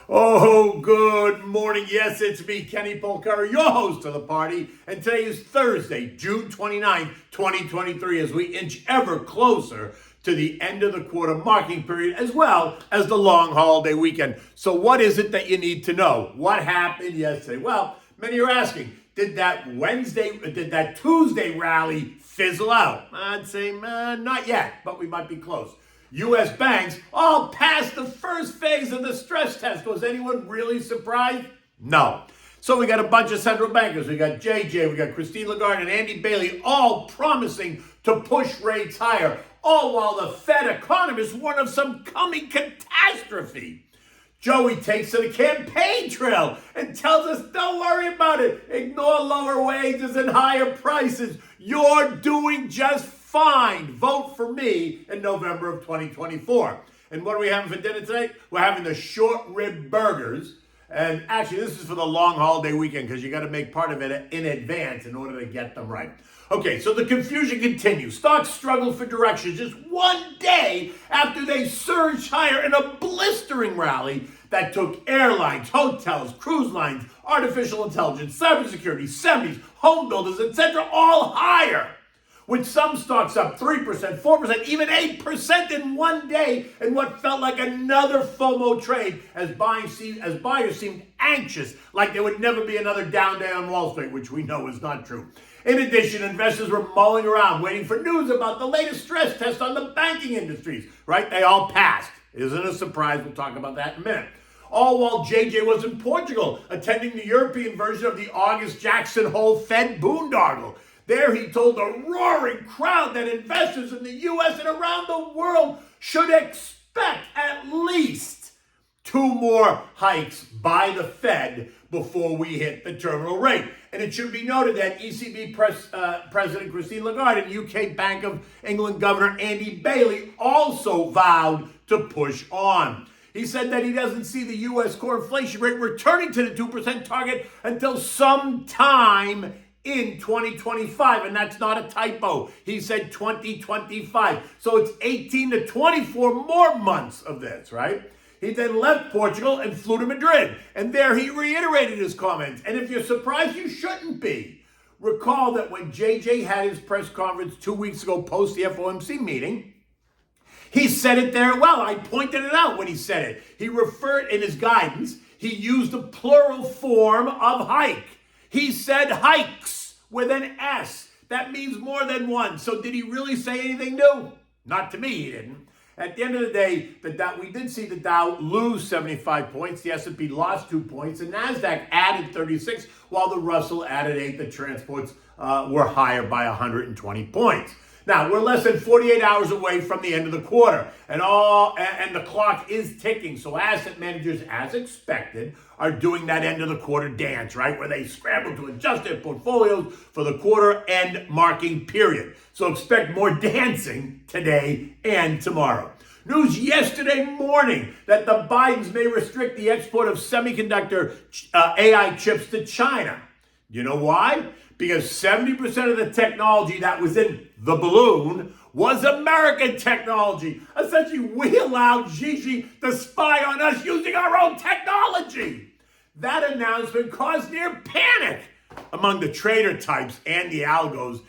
Oh, good morning. Yes, it's me, Kenny Polcaro, your host of the party. And today is Thursday, June 29th, 2023, as we inch ever closer to the end of the quarter marking period, as well as the long holiday weekend. So what is it that you need to know? What happened yesterday? Well, many are asking, did that Tuesday rally fizzle out? I'd say not yet, but we might be close. U.S. banks all passed the first phase of the stress test. Was anyone really surprised? No. So we got a bunch of central bankers. We got JJ, we got Christine Lagarde and Andy Bailey all promising to push rates higher, all while the Fed economists warn of some coming catastrophe. Joey takes to the campaign trail and tells us, don't worry about it. Ignore lower wages and higher prices. You're doing just fine. Vote for me in November of 2024. And what are we having for dinner today? We're having the short rib burgers. And actually, this is for the long holiday weekend because you got to make part of it in advance in order to get them right. Okay, so the confusion continues. Stocks struggle for direction just one day after they surged higher in a blistering rally that took airlines, hotels, cruise lines, artificial intelligence, cybersecurity, semis, home builders, etc., all higher. With some stocks up 3%, 4%, even 8% in one day in what felt like another FOMO trade as buyers seemed anxious, like there would never be another down day on Wall Street, which we know is not true. In addition, investors were mulling around waiting for news about the latest stress test on the banking industries, right? They all passed. Isn't a surprise? We'll talk about that in a minute. All while JJ was in Portugal, attending the European version of the August Jackson Hole Fed boondoggle. There he told a roaring crowd that investors in the U.S. and around the world should expect at least 2 more hikes by the Fed before we hit the terminal rate. And it should be noted that ECB President Christine Lagarde and UK Bank of England Governor Andy Bailey also vowed to push on. He said that he doesn't see the U.S. core inflation rate returning to the 2% target until sometime in 2025, and that's not a typo. He said 2025. So it's 18 to 24 more months of this, right? He then left Portugal and flew to Madrid, and there he reiterated his comments. And if you're surprised, you shouldn't be. Recall that when JJ had his press conference 2 weeks ago post the FOMC meeting, he said it there well. I pointed it out when he said it. He referred in his guidance, he used the plural form of hike. He said hikes with an S. That means more than one. So did he really say anything new? Not to me, he didn't. At the end of the day, we did see the Dow lose 75 points. The S&P lost 2 points. The NASDAQ added 36, while the Russell added 8. The transports were higher by 120 points. Now, we're less than 48 hours away from the end of the quarter, and the clock is ticking. So asset managers, as expected, are doing that end of the quarter dance, right? Where they scramble to adjust their portfolios for the quarter end marking period. So expect more dancing today and tomorrow. News yesterday morning that the Bidens may restrict the export of semiconductor AI chips to China. You know why? Because 70% of the technology that was in the balloon was American technology. Essentially, we allowed Gigi to spy on us using our own technology. That announcement caused near panic among the trader types and the algos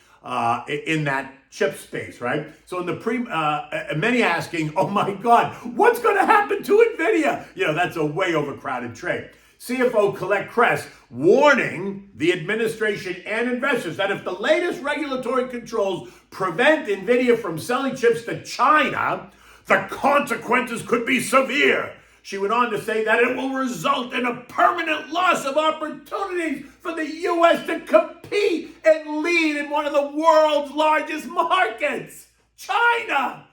in that chip space, right? So many asking, oh my God, what's going to happen to NVIDIA? That's a way overcrowded trade. CFO Colette Kress warning the administration and investors that if the latest regulatory controls prevent NVIDIA from selling chips to China, the consequences could be severe. She went on to say that it will result in a permanent loss of opportunities for the U.S. to compete and lead in one of the world's largest markets, China.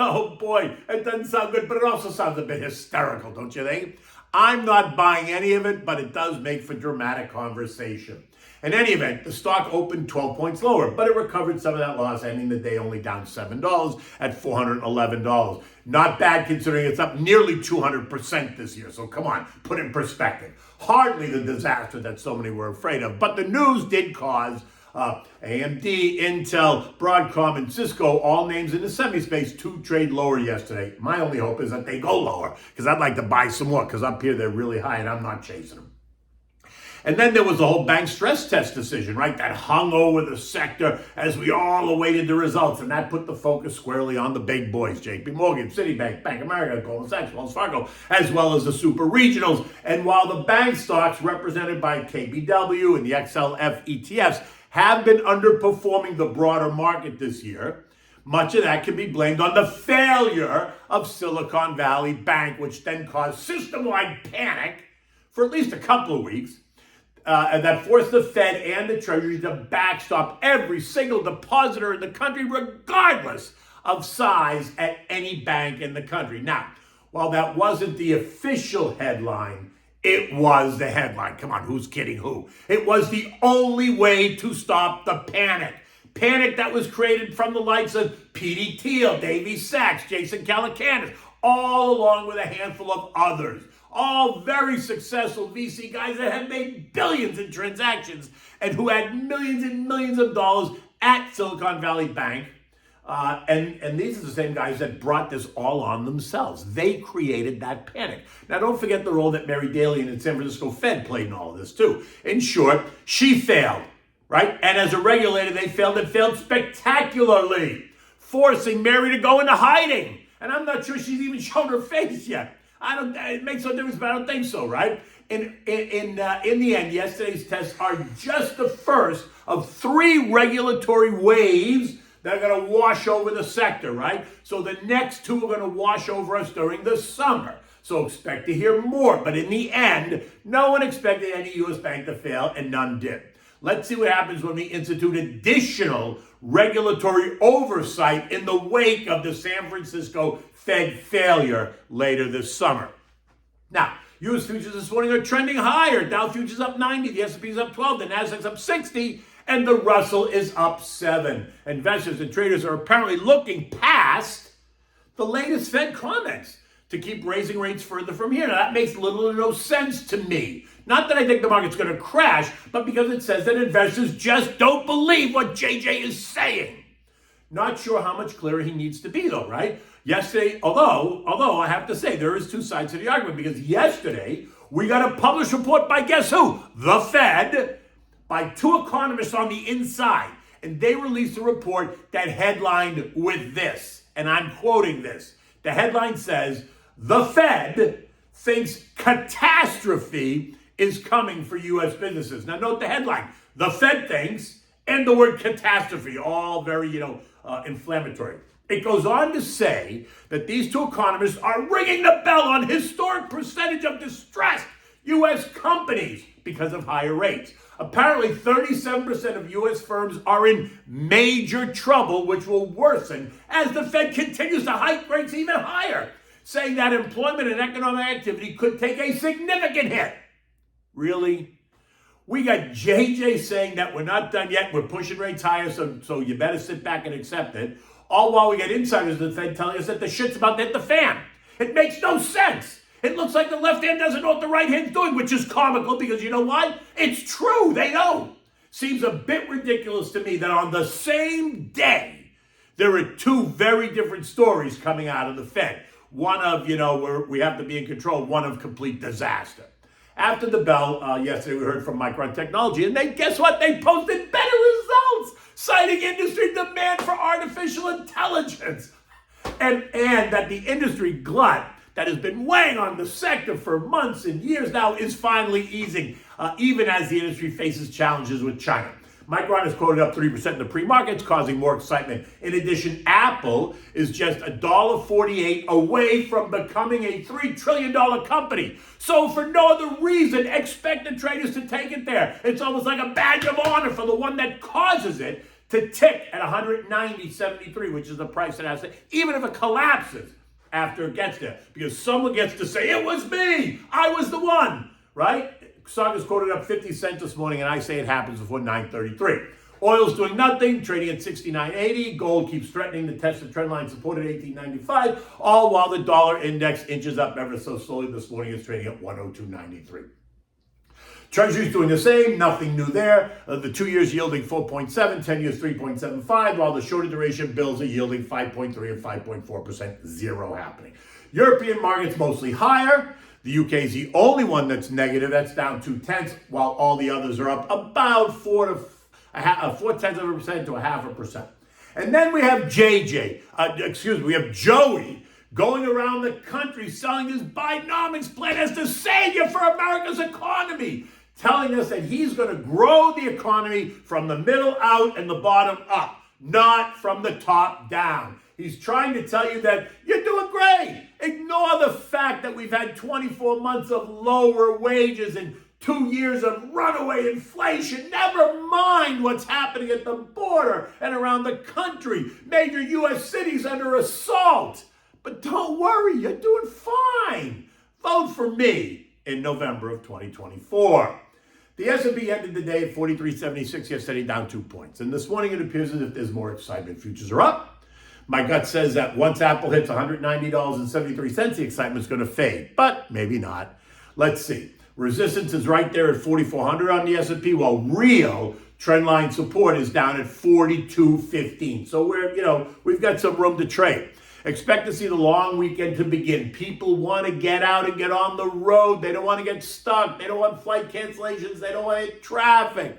Oh boy, it doesn't sound good, but it also sounds a bit hysterical, don't you think? I'm not buying any of it, but it does make for dramatic conversation. In any event, the stock opened 12 points lower, but it recovered some of that loss, ending the day only down $7 at $411. Not bad considering it's up nearly 200% this year. So come on, put it in perspective. Hardly the disaster that so many were afraid of, but the news did cause AMD, Intel, Broadcom, and Cisco, all names in the semi-space, to trade lower yesterday. My only hope is that they go lower, because I'd like to buy some more, because up here they're really high and I'm not chasing them. And then there was the whole bank stress test decision, right? That hung over the sector as we all awaited the results. And that put the focus squarely on the big boys, JP Morgan, Citibank, Bank of America, Goldman Sachs, Wells Fargo, as well as the super regionals. And while the bank stocks represented by KBW and the XLF ETFs have been underperforming the broader market this year, much of that can be blamed on the failure of Silicon Valley Bank, which then caused system-wide panic for at least a couple of weeks. And that forced the Fed and the Treasury to backstop every single depositor in the country, regardless of size, at any bank in the country. Now, while that wasn't the official headline, it was the headline. Come on, who's kidding who? It was the only way to stop the panic. Panic that was created from the likes of P.D. Thiel, Davy Sachs, Jason Calacanis, all along with a handful of others. All very successful VC guys that had made billions in transactions and who had millions and millions of dollars at Silicon Valley Bank. And these are the same guys that brought this all on themselves. They created that panic. Now, don't forget the role that Mary Daly and the San Francisco Fed played in all of this, too. In short, she failed, right? And as a regulator, they failed and failed spectacularly, forcing Mary to go into hiding. And I'm not sure she's even shown her face yet. It makes no difference, but I don't think so, right? In the end, yesterday's tests are just the first of 3 regulatory waves that are going to wash over the sector, right? So the next 2 are going to wash over us during the summer. So expect to hear more. But in the end, no one expected any U.S. bank to fail, and none did. Let's see what happens when we institute additional regulatory oversight in the wake of the San Francisco Fed failure later this summer. Now, U.S. futures this morning are trending higher. Dow futures up 90, the S&P is up 12, the Nasdaq's up 60, and the Russell is up 7. Investors and traders are apparently looking past the latest Fed comments to keep raising rates further from here. Now, that makes little or no sense to me. Not that I think the market's going to crash, but because it says that investors just don't believe what JJ is saying. Not sure how much clearer he needs to be, though, right? Yesterday, although I have to say there is 2 sides to the argument, because yesterday we got a published report by guess who? The Fed, by 2 economists on the inside. And they released a report that headlined with this, and I'm quoting this. The headline says, the Fed thinks catastrophe is coming for U.S. businesses. Now note the headline, the Fed thinks, and the word catastrophe, all very, inflammatory. It goes on to say that these 2 economists are ringing the bell on historic percentage of distressed U.S. companies because of higher rates. Apparently, 37% of U.S. firms are in major trouble, which will worsen as the Fed continues to hike rates even higher, saying that employment and economic activity could take a significant hit. Really? We got JJ saying that we're not done yet, we're pushing rates higher, so you better sit back and accept it. All while we get insiders of the Fed telling us that the shit's about to hit the fan. It makes no sense. It looks like the left hand doesn't know what the right hand's doing, which is comical because you know why? It's true, they know. Seems a bit ridiculous to me that on the same day, there are 2 very different stories coming out of the Fed. One of, where we have to be in control, one of complete disaster. After the bell, yesterday we heard from Micron Technology, and guess what? They posted better results, citing industry demand for artificial intelligence. And that the industry glut that has been weighing on the sector for months and years now is finally easing, even as the industry faces challenges with China. Micron is quoted up 3% in the pre-markets, causing more excitement. In addition, Apple is just $1.48 away from becoming a $3 trillion company. So for no other reason, expect the traders to take it there. It's almost like a badge of honor for the one that causes it to tick at 190.73, which is the price it has to, even if it collapses after it gets there. Because someone gets to say, it was me, I was the one, right? Stock is quoted up 50 cents this morning, and I say it happens before 9:33. Oil's doing nothing, trading at 69.80. Gold keeps threatening to test the trend line support at 18.95, all while the dollar index inches up ever so slowly this morning. It's trading at 102.93. Treasury's doing the same, nothing new there. The 2 years yielding 4.7, 10 years 3.75, while the shorter duration bills are yielding 5.3 and 5.4%, zero happening. European markets mostly higher. The UK is the only one that's negative. That's down 0.2, while all the others are up about 0.4% to 0.5%. And then we have we have Joey going around the country selling his Bidenomics plan as the savior for America's economy, telling us that he's going to grow the economy from the middle out and the bottom up, not from the top down. He's trying to tell you that you're doing great. Ignore the fact that we've had 24 months of lower wages and 2 years of runaway inflation. Never mind what's happening at the border and around the country. Major U.S. cities under assault. But don't worry, you're doing fine. Vote for me in November of 2024. The S&P ended the day at 43.76 yesterday, down 2 points. And this morning it appears as if there's more excitement. Futures are up. My gut says that once Apple hits $190.73, the excitement's going to fade. But maybe not. Let's see. Resistance is right there at 4,400 on the S&P, while real trendline support is down at 42.15. So we've got some room to trade. Expect to see the long weekend to begin. People want to get out and get on the road. They don't want to get stuck. They don't want flight cancellations. They don't want traffic.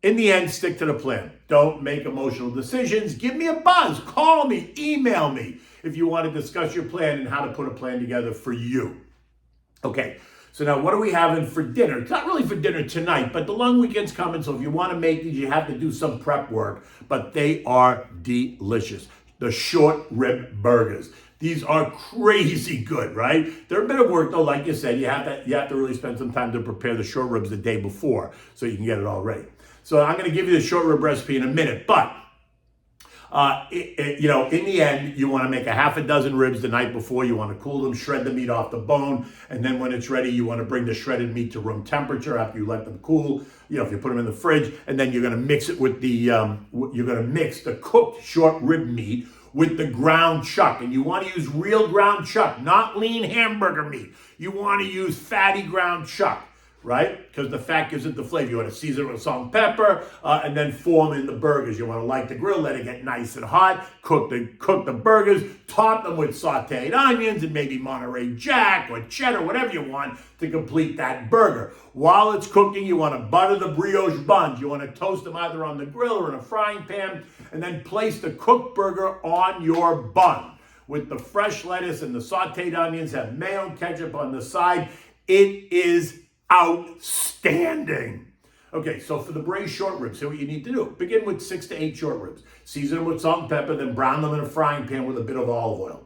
In the end, stick to the plan. Don't make emotional decisions. Give me a buzz. Call me. Email me if you want to discuss your plan and how to put a plan together for you. Okay, so now what are we having for dinner? It's not really for dinner tonight, but the long weekend's coming, so if you want to make these, you have to do some prep work, but they are delicious. The short rib burgers. These are crazy good, right? They're a bit of work though, like you said. You have to really spend some time to prepare the short ribs the day before so you can get it all ready. So I'm going to give you the short rib recipe in a minute, but in the end, you want to make a half a dozen ribs the night before. You want to cool them, shred the meat off the bone, and then when it's ready, you want to bring the shredded meat to room temperature after you let them cool. If you put them in the fridge, and then you're going to mix it with mix the cooked short rib meat with the ground chuck. And you want to use real ground chuck, not lean hamburger meat. You want to use fatty ground chuck, right? Because the fat gives it the flavor. You want to season it with salt and pepper, and then form in the burgers. You want to light the grill, let it get nice and hot, cook the burgers, top them with sauteed onions and maybe Monterey Jack or cheddar, whatever you want to complete that burger. While it's cooking, you want to butter the brioche buns. You want to toast them either on the grill or in a frying pan, and then place the cooked burger on your bun with the fresh lettuce and the sauteed onions. Have mayo and ketchup on the side. It is outstanding. Okay, so for the braised short ribs, here's what you need to do. Begin with 6 to 8 short ribs. Season them with salt and pepper, then brown them in a frying pan with a bit of olive oil.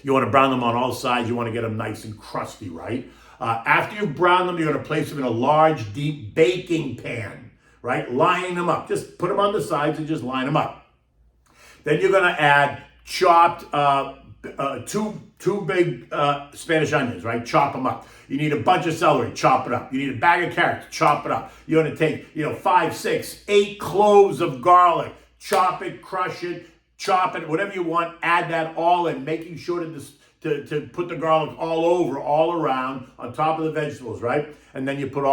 You want to brown them on all sides. You want to get them nice and crusty, right? After you've browned them, you're going to place them in a large, deep baking pan, right? Lining them up. Just put them on the sides and just line them up. Then you're going to add chopped two big Spanish onions, right? Chop them up. You need a bunch of celery, chop it up. You need a bag of carrots, chop it up. You're going to take, 5, 6, 8 cloves of garlic, chop it, crush it, chop it, whatever you want. Add that all in, making sure to put the garlic all around, on top of the vegetables, right? And then you put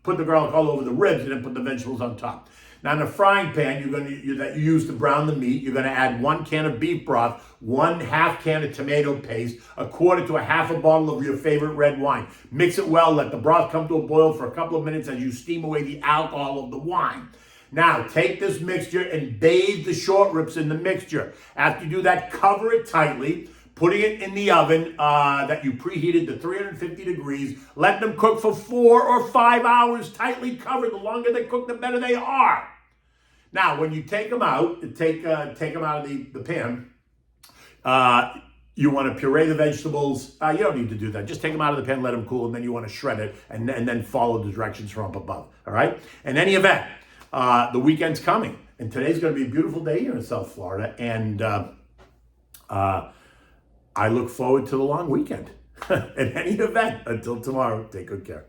put the garlic all over the ribs, and then put the vegetables on top. Now in the frying pan that you use to brown the meat, you're going to add 1 can of beef broth, 1/2 can of tomato paste, 1/4 to 1/2 bottle of your favorite red wine. Mix it well, let the broth come to a boil for a couple of minutes as you steam away the alcohol of the wine. Now take this mixture and bathe the short ribs in the mixture. After you do that, cover it tightly, putting it in the oven that you preheated to 350 degrees. Let them cook for 4 or 5 hours, tightly covered. The longer they cook, the better they are. Now, when you take them out, take them out of the pan, you want to puree the vegetables. You don't need to do that. Just take them out of the pan, let them cool, and then you want to shred it and then follow the directions from up above, all right? In any event, the weekend's coming, and today's going to be a beautiful day here in South Florida, and I look forward to the long weekend. In any event, until tomorrow, take good care.